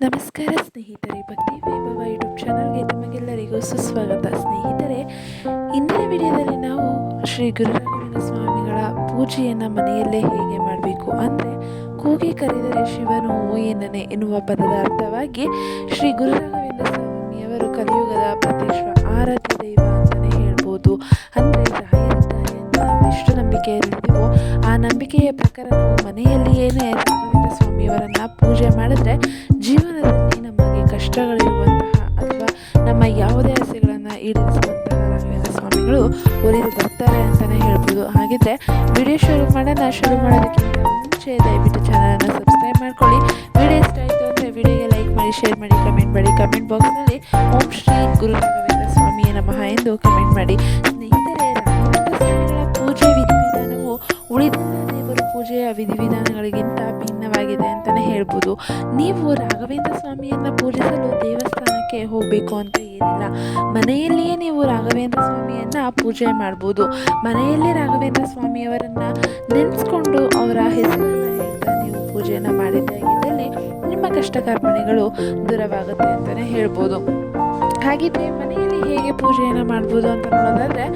ನಮಸ್ಕಾರ ಸ್ನೇಹಿತರೆ, ಭಕ್ತಿ ವೈಭವ ಯೂಟ್ಯೂಬ್ ಚಾನಲ್ಗೆ ತಮಗೆಲ್ಲರಿಗೂ ಸುಸ್ವಾಗತ. ಸ್ನೇಹಿತರೆ, ಇಂದಿನ ವಿಡಿಯೋದಲ್ಲಿ ನಾವು ಶ್ರೀ ಗುರು ರಾಘವೇಂದ್ರ ಸ್ವಾಮಿಗಳ ಪೂಜೆಯನ್ನು ಮನೆಯಲ್ಲೇ ಹೇಗೆ ಮಾಡಬೇಕು ಅಂದರೆ, ಕೂಗಿ ಕರೆದರೆ ಶಿವನು ಓ ಎನ್ನುವ ಪದದ ಅರ್ಥವಾಗಿ ಶ್ರೀ ಗುರು ರಾಘವೇಂದ್ರ ಸ್ವಾಮಿಯವರು ಕಲಿಯುಗದ ಪ್ರತ್ಯಕ್ಷ ಆರಾಧ್ಯ ದೈವ ಅಂತಲೇ ಹೇಳ್ಬೋದು. ಅಂದರೆ ರಾಯರಿದ್ದಾರೆ ಅಂತ ನಾವು ಎಷ್ಟು ನಂಬಿಕೆಯಲ್ಲಿದ್ದೀವೋ ಆ ನಂಬಿಕೆಯ ಪ್ರಕಾರ ನಾವು ಮನೆಯಲ್ಲಿಯೇ ರಾಘವೇಂದ್ರ ಸ್ವಾಮಿಯವರನ್ನು ಪೂಜೆ ಮಾಡಿದ್ರೆ ಜೀವನದಲ್ಲಿ ನಮಗೆ ಕಷ್ಟಗಳಿರುವಂತಹ ಅಥವಾ ನಮ್ಮ ಯಾವುದೇ ಆಸೆಗಳನ್ನು ಈಡೇರಿಸುವಂತಹ ರಾಘವೇಂದ್ರ ಸ್ವಾಮಿಗಳು ಒಲಿದು ಬರ್ತಾರೆ ಅಂತಲೇ ಹೇಳ್ಬೋದು. ಹಾಗಿದ್ರೆ ವಿಡಿಯೋ ಶುರು ಮಾಡೋದಕ್ಕಿಂತ ಮುಂಚೆ ದಯವಿಟ್ಟು ಚಾನಲನ್ನು ಸಬ್ಸ್ಕ್ರೈಬ್ ಮಾಡ್ಕೊಳ್ಳಿ. ವಿಡಿಯೋ ಇಷ್ಟ ಆಯಿತು ಅಂದರೆ ವಿಡಿಯೋಗೆ ಲೈಕ್ ಮಾಡಿ, ಶೇರ್ ಮಾಡಿ, ಕಮೆಂಟ್ ಮಾಡಿ. ಕಮೆಂಟ್ ಬಾಕ್ಸ್ನಲ್ಲಿ ಓಂ ಶ್ರೀ ಗುರು ರಾಘವೇಂದ್ರ ಸ್ವಾಮಿಯೇ ನಮಃ ಎಂದು ಕಮೆಂಟ್ ಮಾಡಿ. ಸ್ನೇಹಿತರೆ, ರಾಘವೇಂದ್ರ ಸ್ವಾಮಿಗಳ ಪೂಜೆ ವಿಧಿವಿಧಾನವು ಉಳಿದ ದೇವರ ಪೂಜೆಯ ವಿಧಿವಿಧಾನಗಳಿಗಿಂತ ಭಿನ್ನವಾಗಿದೆ ಅಂತಲೇ ಹೇಳ್ಬೋದು. ನೀವು ರಾಘವೇಂದ್ರ ಸ್ವಾಮಿಯನ್ನು ಪೂಜಿಸಲು ದೇವಸ್ಥಾನಕ್ಕೆ ಹೋಗಬೇಕು ಅಂತ ಏನಿಲ್ಲ. ಮನೆಯಲ್ಲಿಯೇ ನೀವು ರಾಘವೇಂದ್ರ ಸ್ವಾಮಿಯನ್ನು ಪೂಜೆ ಮಾಡ್ಬೋದು. ಮನೆಯಲ್ಲೇ ರಾಘವೇಂದ್ರ ಸ್ವಾಮಿಯವರನ್ನು ನೆನೆಸ್ಕೊಂಡು ಅವರ ಹೆಸರನ್ನು ಹೇಳ್ತಾ ನೀವು ಪೂಜೆಯನ್ನು ಮಾಡಿದ್ದಾಗಿದ್ದಲ್ಲಿ ನಿಮ್ಮ ಕಷ್ಟ ಕಾರ್ಪಣ್ಯಗಳು ದೂರವಾಗುತ್ತೆ ಅಂತಲೇ ಹೇಳ್ಬೋದು. ಹಾಗಿದ್ರೆ ಮನೆಯಲ್ಲಿ ಹೇಗೆ ಪೂಜೆಯನ್ನು ಮಾಡ್ಬೋದು ಅಂತ ನೋಡೋದಾದರೆ,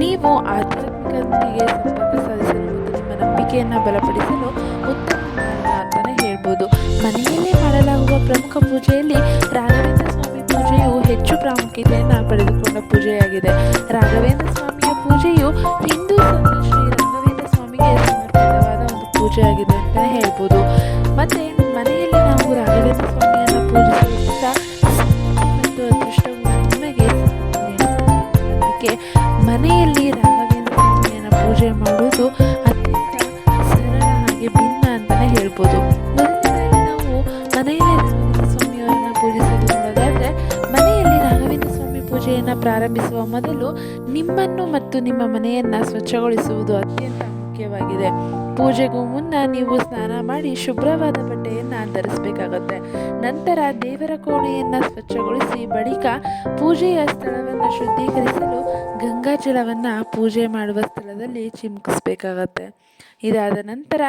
ನೀವು ಆಧ್ಯಾತ್ಮಿಕತೆಗೆ ಸಂಪರ್ಕ ಸಾಧಿಸಲು ಮತ್ತು ನಿಮ್ಮ ನಂಬಿಕೆಯನ್ನು ಬಲಪಡಿಸಲು ಉತ್ತಮ ಮಾರ್ಗ ಅಂತಲೇ ಹೇಳ್ಬೋದು. ಮನೆಯಲ್ಲೇ ಮಾಡಲಾಗುವ ಪ್ರಮುಖ ಪೂಜೆಯಲ್ಲಿ ರಾಘವೇಂದ್ರ ಸ್ವಾಮಿ ಪೂಜೆಯು ಹೆಚ್ಚು ಪ್ರಾಮುಖ್ಯತೆಯನ್ನು ಪಡೆದುಕೊಂಡ ಪೂಜೆಯಾಗಿದೆ. ರಾಘವೇಂದ್ರ ಸ್ವಾಮಿಯ ಪೂಜೆಯು ಹಿಂದೂ ಸಂತ ಶ್ರೀ ರಾಘವೇಂದ್ರ ಸ್ವಾಮಿಗೆ ಸಮರ್ಪಿತವಾದ ಒಂದು ಪೂಜೆಯಾಗಿದೆ ಅಂತಲೇ ಹೇಳ್ಬೋದು. ಮತ್ತು ಮನೆಯಲ್ಲಿ ನಾವು ರಾಘವೇಂದ್ರ ಸ್ವಾಮಿಯನ್ನು ಪೂಜಿಸುವುದರಿಂದ ಮತ್ತು ಅದೃಷ್ಟವು ನಿಮಗೆ ನಂಬಿಕೆ. ಮನೆಯಲ್ಲಿ ರಾಘವೇಂದ್ರ ಸ್ವಾಮಿಯನ್ನು ಪೂಜೆ ಮಾಡುವುದು ಅತ್ಯಂತ ಸರಳ ಹಾಗೆ ಭಿನ್ನ ಅಂತಲೇ ಹೇಳ್ಬೋದು. ಮೊದಲನೇದಾಗಿ ನಾವು ಮನೆಯಲ್ಲಿ ರಾಘವೇಂದ್ರ ಸ್ವಾಮಿಯವರನ್ನು ಪೂಜಿಸಲು ನೋಡೋದಾದರೆ, ಮನೆಯಲ್ಲಿ ರಾಘವೇಂದ್ರ ಸ್ವಾಮಿ ಪೂಜೆಯನ್ನು ಪ್ರಾರಂಭಿಸುವ ಮೊದಲು ನಿಮ್ಮನ್ನು ಮತ್ತು ನಿಮ್ಮ ಮನೆಯನ್ನು ಸ್ವಚ್ಛಗೊಳಿಸುವುದು ಅತ್ಯಂತ ಮುಖ್ಯವಾಗಿದೆ. ಪೂಜೆಗೂ ಮುನ್ನ ನೀವು ಸ್ನಾನ ಮಾಡಿ ಶುಭ್ರವಾದ ಬಟ್ಟೆಯನ್ನು ಧರಿಸಬೇಕಾಗುತ್ತೆ. ನಂತರ ದೇವರ ಕೋಣೆಯನ್ನು ಸ್ವಚ್ಛಗೊಳಿಸಿ ಬಳಿಕ ಪೂಜೆಯ ಸ್ಥಳವನ್ನು ಶುದ್ಧೀಕರಿಸಲು ಗಂಗಾಜಲವನ್ನು ಪೂಜೆ ಮಾಡುವ ಸ್ಥಳದಲ್ಲಿ ಚಿಮುಕಿಸಬೇಕಾಗತ್ತೆ. ಇದಾದ ನಂತರ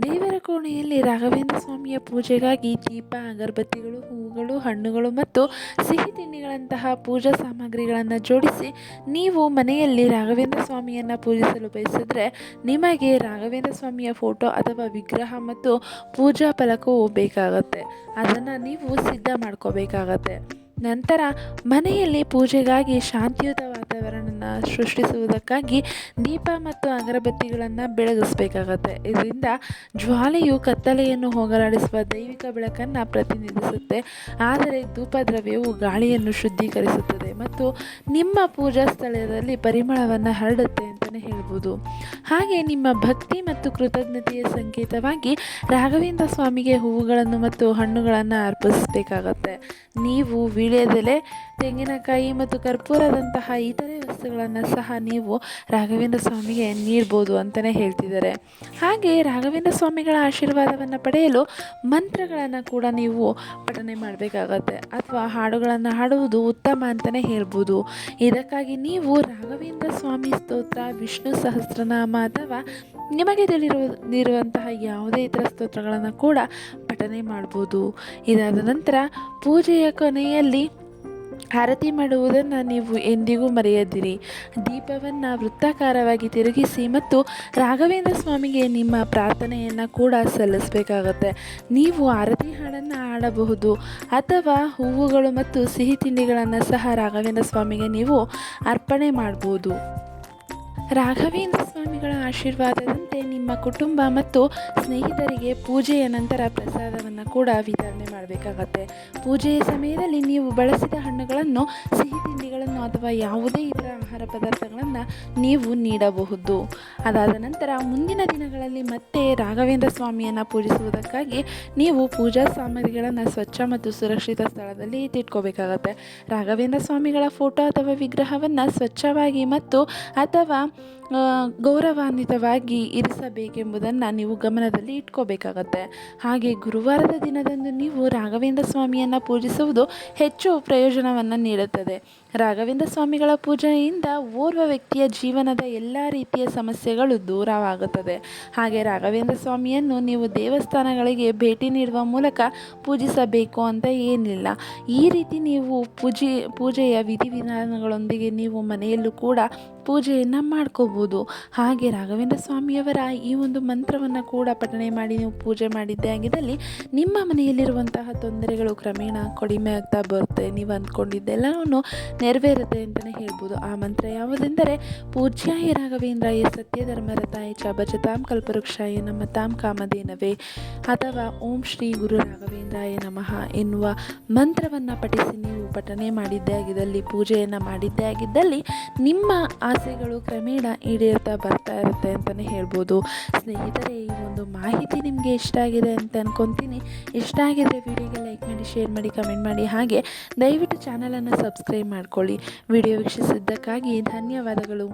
ದೇವರ ಕೋಣೆಯಲ್ಲಿ ರಾಘವೇಂದ್ರ ಸ್ವಾಮಿಯ ಪೂಜೆಗಾಗಿ ದೀಪ, ಅಗರಬತ್ತಿಗಳು, ಹೂವುಗಳು, ಹಣ್ಣುಗಳು ಮತ್ತು ಸಿಹಿ ತಿಂಡಿಗಳಂತಹ ಪೂಜಾ ಸಾಮಗ್ರಿಗಳನ್ನು ಜೋಡಿಸಿ ನೀವು ಮನೆಯಲ್ಲಿ ರಾಘವೇಂದ್ರ ಸ್ವಾಮಿಯನ್ನು ಪೂಜಿಸಲು ಬಯಸಿದ್ರೆ ನಿಮಗೆ ರಾಘವೇಂದ್ರ ಸ್ವಾಮಿಯ ಫೋಟೋ ಅಥವಾ ವಿಗ್ರಹ ಮತ್ತು ಪೂಜಾ ಫಲಕವು ಬೇಕಾಗುತ್ತೆ. ಅದನ್ನು ನೀವು ಸಿದ್ಧ ಮಾಡ್ಕೋಬೇಕಾಗತ್ತೆ. ನಂತರ ಮನೆಯಲ್ಲಿ ಪೂಜೆಗಾಗಿ ಶಾಂತಿಯುತ ವಾತಾವರಣವನ್ನು ಸೃಷ್ಟಿಸುವುದಕ್ಕಾಗಿ ದೀಪ ಮತ್ತು ಅಗರಬತ್ತಿಗಳನ್ನು ಬೆಳಗಿಸಬೇಕಾಗತ್ತೆ. ಇದರಿಂದ ಜ್ವಾಲೆಯು ಕತ್ತಲೆಯನ್ನು ಹೋಗಲಾಡಿಸುವ ದೈವಿಕ ಬೆಳಕನ್ನು ಪ್ರತಿನಿಧಿಸುತ್ತೆ. ಆದರೆ ಧೂಪದ್ರವ್ಯವು ಗಾಳಿಯನ್ನು ಶುದ್ಧೀಕರಿಸುತ್ತದೆ ಮತ್ತು ನಿಮ್ಮ ಪೂಜಾ ಸ್ಥಳದಲ್ಲಿ ಪರಿಮಳವನ್ನು ಹರಡುತ್ತೆ ಅಂತಲೇ ಹೇಳ್ಬೋದು. ಹಾಗೆ ನಿಮ್ಮ ಭಕ್ತಿ ಮತ್ತು ಕೃತಜ್ಞತೆಯ ಸಂಕೇತವಾಗಿ ರಾಘವೇಂದ್ರ ಸ್ವಾಮಿಗೆ ಹೂವುಗಳನ್ನು ಮತ್ತು ಹಣ್ಣುಗಳನ್ನು ಅರ್ಪಿಸಬೇಕಾಗತ್ತೆ. ನೀವು ವೀಳ್ಯದೆಲೆ, ತೆಂಗಿನಕಾಯಿ ಮತ್ತು ಕರ್ಪೂರದಂತಹ ಇತರೆ ವಸ್ತುಗಳನ್ನು ಸಹ ನೀವು ರಾಘವೇಂದ್ರ ಸ್ವಾಮಿಗೆ ನೀಡ್ಬೋದು ಅಂತಲೇ ಹೇಳ್ತಿದ್ದಾರೆ. ಹಾಗೆ ರಾಘವೇಂದ್ರ ಸ್ವಾಮಿಗಳ ಆಶೀರ್ವಾದವನ್ನು ಪಡೆಯಲು ಮಂತ್ರಗಳನ್ನು ಕೂಡ ನೀವು ಪಠನೆ ಮಾಡಬೇಕಾಗತ್ತೆ ಅಥವಾ ಹಾಡುಗಳನ್ನು ಹಾಡುವುದು ಉತ್ತಮ ಅಂತಲೇ ಹೇಳ್ಬೋದು. ಇದಕ್ಕಾಗಿ ನೀವು ರಾಘವೇಂದ್ರ ಸ್ವಾಮಿ ಸ್ತೋತ್ರ, ವಿಷ್ಣು ಸಹಸ್ರನಾಮ ಅಥವಾ ನಿಮಗೆ ತಿಳಿದಿರುವಂತಹ ಯಾವುದೇ ಇತರ ಸ್ತೋತ್ರಗಳನ್ನು ಕೂಡ ಪಠನೆ ಮಾಡ್ಬೋದು. ಇದಾದ ನಂತರ ಪೂಜೆಯ ಕೊನೆಯಲ್ಲಿ ಆರತಿ ಮಾಡುವುದನ್ನು ನೀವು ಎಂದಿಗೂ ಮರೆಯದಿರಿ. ದೀಪವನ್ನು ವೃತ್ತಾಕಾರವಾಗಿ ತಿರುಗಿಸಿ ಮತ್ತು ರಾಘವೇಂದ್ರ ಸ್ವಾಮಿಗೆ ನಿಮ್ಮ ಪ್ರಾರ್ಥನೆಯನ್ನು ಕೂಡ ಸಲ್ಲಿಸಬೇಕಾಗತ್ತೆ. ನೀವು ಆರತಿ ಹಾಡನ್ನು ಹಾಡಬಹುದು ಅಥವಾ ಹೂವುಗಳು ಮತ್ತು ಸಿಹಿ ತಿಂಡಿಗಳನ್ನು ಸಹ ರಾಘವೇಂದ್ರ ಸ್ವಾಮಿಗೆ ನೀವು ಅರ್ಪಣೆ ಮಾಡ್ಬೋದು. ರಾಘವೇಂದ್ರ ಸ್ವಾಮಿಗಳ ಆಶೀರ್ವಾದದಂತೆ ನಿಮ್ಮ ಕುಟುಂಬ ಮತ್ತು ಸ್ನೇಹಿತರಿಗೆ ಪೂಜೆಯ ನಂತರ ಪ್ರಸಾದವನ್ನು ಕೂಡ ವಿತರಣೆ ಮಾಡಬೇಕಾಗತ್ತೆ. ಪೂಜೆಯ ಸಮಯದಲ್ಲಿ ನೀವು ಬಳಸಿದ ಹಣ್ಣುಗಳನ್ನು, ಸಿಹಿ ತಿಂಡಿಗಳನ್ನು ಅಥವಾ ಯಾವುದೇ ಇತರ ಆಹಾರ ಪದಾರ್ಥಗಳನ್ನು ನೀವು ನೀಡಬಹುದು. ಅದಾದ ನಂತರ ಮುಂದಿನ ದಿನಗಳಲ್ಲಿ ಮತ್ತೆ ರಾಘವೇಂದ್ರ ಸ್ವಾಮಿಯನ್ನು ಪೂಜಿಸುವುದಕ್ಕಾಗಿ ನೀವು ಪೂಜಾ ಸಾಮಗ್ರಿಗಳನ್ನು ಸ್ವಚ್ಛ ಮತ್ತು ಸುರಕ್ಷಿತ ಸ್ಥಳದಲ್ಲಿ ಇಟ್ಕೋಬೇಕಾಗತ್ತೆ. ರಾಘವೇಂದ್ರ ಸ್ವಾಮಿಗಳ ಫೋಟೋ ಅಥವಾ ವಿಗ್ರಹವನ್ನು ಸ್ವಚ್ಛವಾಗಿ ಮತ್ತು ಅಥವಾ ಗೌರವ ಗೌರವಾನ್ವಿತವಾಗಿ ಇರಿಸಬೇಕೆಂಬುದನ್ನು ನೀವು ಗಮನದಲ್ಲಿ ಇಟ್ಕೋಬೇಕಾಗತ್ತೆ. ಹಾಗೆ ಗುರುವಾರದ ದಿನದಂದು ನೀವು ರಾಘವೇಂದ್ರ ಸ್ವಾಮಿಯನ್ನು ಪೂಜಿಸುವುದು ಹೆಚ್ಚು ಪ್ರಯೋಜನವನ್ನು ನೀಡುತ್ತದೆ. ರಾಘವೇಂದ್ರ ಸ್ವಾಮಿಗಳ ಪೂಜೆಯಿಂದ ಓರ್ವ ವ್ಯಕ್ತಿಯ ಜೀವನದ ಎಲ್ಲ ರೀತಿಯ ಸಮಸ್ಯೆಗಳು ದೂರವಾಗುತ್ತದೆ. ಹಾಗೆ ರಾಘವೇಂದ್ರ ಸ್ವಾಮಿಯನ್ನು ನೀವು ದೇವಸ್ಥಾನಗಳಿಗೆ ಭೇಟಿ ನೀಡುವ ಮೂಲಕ ಪೂಜಿಸಬೇಕು ಅಂತ ಏನಿಲ್ಲ. ಈ ರೀತಿ ನೀವು ಪೂಜೆಯ ವಿಧಿವಿಧಾನಗಳೊಂದಿಗೆ ನೀವು ಮನೆಯಲ್ಲೂ ಕೂಡ ಪೂಜೆಯನ್ನು ಮಾಡ್ಕೋಬೋದು. ಹಾಗೆ ರಾಘವೇಂದ್ರ ಸ್ವಾಮಿಯವರ ಈ ಒಂದು ಮಂತ್ರವನ್ನು ಕೂಡ ಪಠಣೆ ಮಾಡಿ ನೀವು ಪೂಜೆ ಮಾಡಿದ್ದೇ ಆಗಿದ್ದಲ್ಲಿ ನಿಮ್ಮ ಮನೆಯಲ್ಲಿರುವಂತಹ ತೊಂದರೆಗಳು ಕ್ರಮೇಣ ಕಡಿಮೆ ಆಗ್ತಾ ಬರುತ್ತೆ. ನೀವು ಅಂದ್ಕೊಂಡಿದ್ದೆಲ್ಲವನ್ನು ನೆರವೇರುತ್ತೆ ಅಂತಲೇ ಹೇಳ್ಬೋದು. ಆ ಮಂತ್ರ ಯಾವುದೆಂದರೆ ಪೂಜ್ಯಾಯ ರಾಘವೇಂದ್ರಾಯ ಸತ್ಯಧರ್ಮರತಾಯ ಚ ಭಜತಾಂ ಕಲ್ಪವೃಕ್ಷಾಯ ನಮತಾಂ ಕಾಮಧೇನವೇ ಅಥವಾ ಓಂ ಶ್ರೀ ಗುರು ರಾಘವೇಂದ್ರಾಯ ನಮಃ ಎನ್ನುವ ಮಂತ್ರವನ್ನು ಪಠಿಸಿ ನೀವು ಪಠನೆ ಮಾಡಿದ್ದೇ ಆಗಿದ್ದಲ್ಲಿ, ಪೂಜೆಯನ್ನು ಮಾಡಿದ್ದೇ ಆಗಿದ್ದಲ್ಲಿ ನಿಮ್ಮ ಆಸೆಗಳು ಕ್ರಮೇಣ ಈಡೇರ್ತಾ ಬರ್ತಾ ಇರುತ್ತೆ ಅಂತಲೇ ಹೇಳ್ಬೋದು. ಸ್ನೇಹಿತರೆ, ಈ ಒಂದು ಮಾಹಿತಿ ನಿಮಗೆ ಇಷ್ಟ ಆಗಿದೆ ಅಂತ ಅನ್ಕೊತೀನಿ. ಇಷ್ಟ ಆಗಿದ್ರೆ ವಿಡಿಯೋಗೆ ಲೈಕ್ ಮಾಡಿ, ಶೇರ್ ಮಾಡಿ, ಕಮೆಂಟ್ ಮಾಡಿ. ಹಾಗೆ ದಯವಿಟ್ಟು ಚಾನಲನ್ನು ಸಬ್ಸ್ಕ್ರೈಬ್ ಮಾಡ್ಕೊಳ್ಳಿ. ವಿಡಿಯೋ ವೀಕ್ಷಿಸಿದ್ದಕ್ಕಾಗಿ ಧನ್ಯವಾದಗಳು.